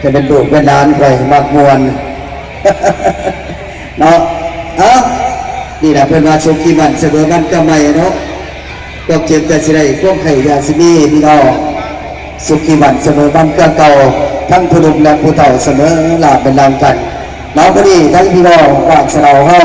จะเป็นลูกเป็นหลานใครมากมวลเนาะนี่แหละเพื่อนว่าสุขีมันเสมอมันก็ไม่เนาะก็เจ็บแต่สิได้พวกไข่ยาสิมีพี่น้องสุขีมันเสมอมันก็เก่าทั้งผู้ลุกและผู้เฒ่าเสมอหลาเป็นลางกันเนาะพอดีทั้งพี่น้องฝากสนองเข้า